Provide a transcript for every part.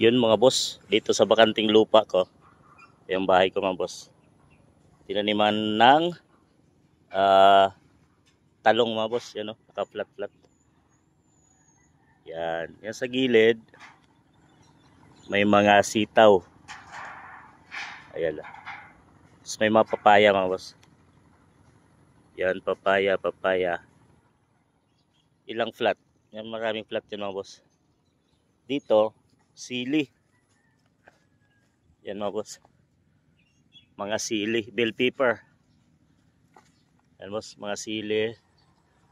Yun mga boss, dito sa bakanting lupa ko, yung bahay ko mga boss. Tinaniman ng talong mga boss, yan o, naka-flat-flat. Yan sa gilid, may mga sitaw. Ayan lang. Tapos may mga papaya mga boss. Yan, papaya. Ilang flat. Yan, maraming flat yan mga boss. Dito, sili. Yan mga boss. Mga sili, bell pepper. Yan boss, mga sili.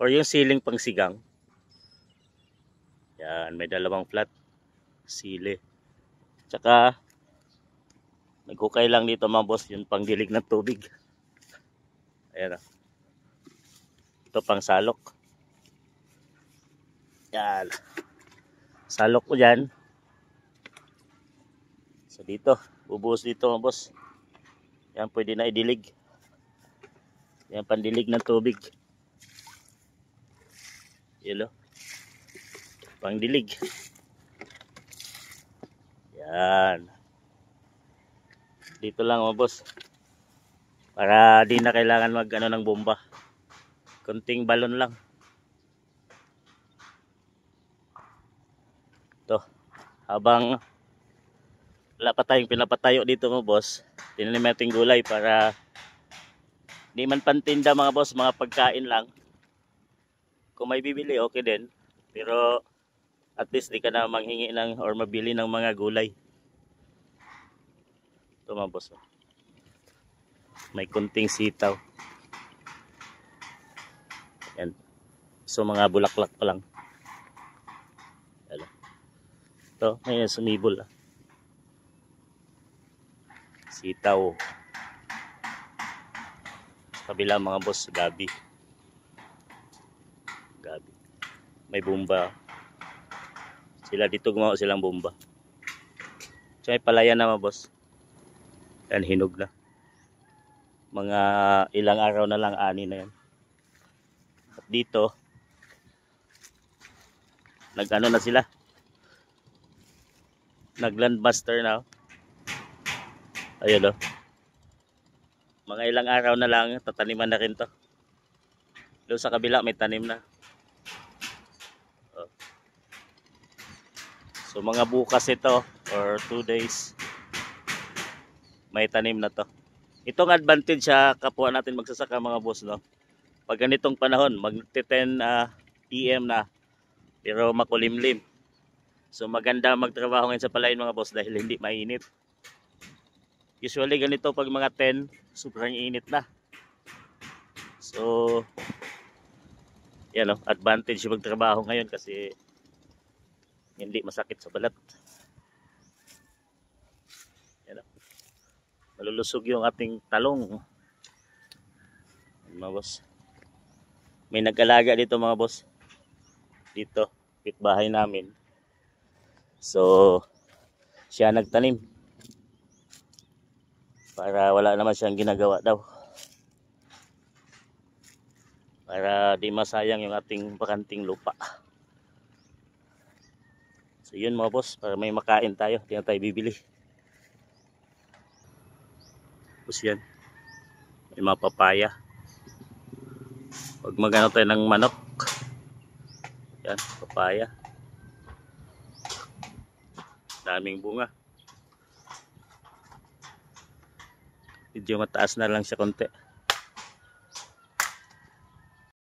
Or yung siling pangsigang. Yan, may dalawang flat. Sili. Tsaka, naghukay lang dito mga boss, yung pangdilig ng tubig. Ayan o. Ito pang salok. Yan. Salok ko dyan. So dito, bubuhos dito mga boss. Yan, pwede na idilig. Yan, pandilig ng tubig. Yan o. Pangdilig. Yan. Dito lang mga boss. Para di na kailangan mag ng bomba. Kunting balon lang. Ito. Habang wala pa tayong pinapatayo dito mga boss, tinanim natin gulay para di man pantinda mga boss, mga pagkain lang. Kung may bibili, okay din. Pero at least di ka na manghingi ng or mabili ng mga gulay. Ito mga boss. May kunting sitaw. Yan. So mga bulaklak pa lang. Ito, may sumibol. Sitaw. Sa kabila mga boss, gabi. May bomba. Sila dito gumawa silang bomba. So may palayan na mga boss. Yan, hinog na. Mga ilang araw na lang, ani na yan. At dito, nag-ano na sila. Nag-landmaster na. Ayun o. Mga ilang araw na lang, tataniman na rin to. Doon sa kabila, may tanim na. So mga bukas ito, or 2 days, may tanim na to. Itong advantage sa kapwa natin magsasaka mga boss, no? Pag ganitong panahon, mag-10 PM na, pero makulimlim. So maganda magtrabaho ngayon sa palayan mga boss dahil hindi mainit. Usually ganito pag mga 10, sobrang init na. So, yan o, advantage yung magtrabaho ngayon kasi hindi masakit sa balat. Yan o. Malulusog yung ating talong. Mga boss. May nag-alaga dito mga boss. Dito, pitbahay namin. So, siya nagtanim. Para wala naman siyang ginagawa daw. Para di masayang yung ating bakanting lupa. So yun mga boss, para may makain tayo, di na tayo bibili. Tapos yan, may mga papaya. Pag magano tayo ng manok, yan, papaya. Daming bunga. Medyo mataas na lang siya konti.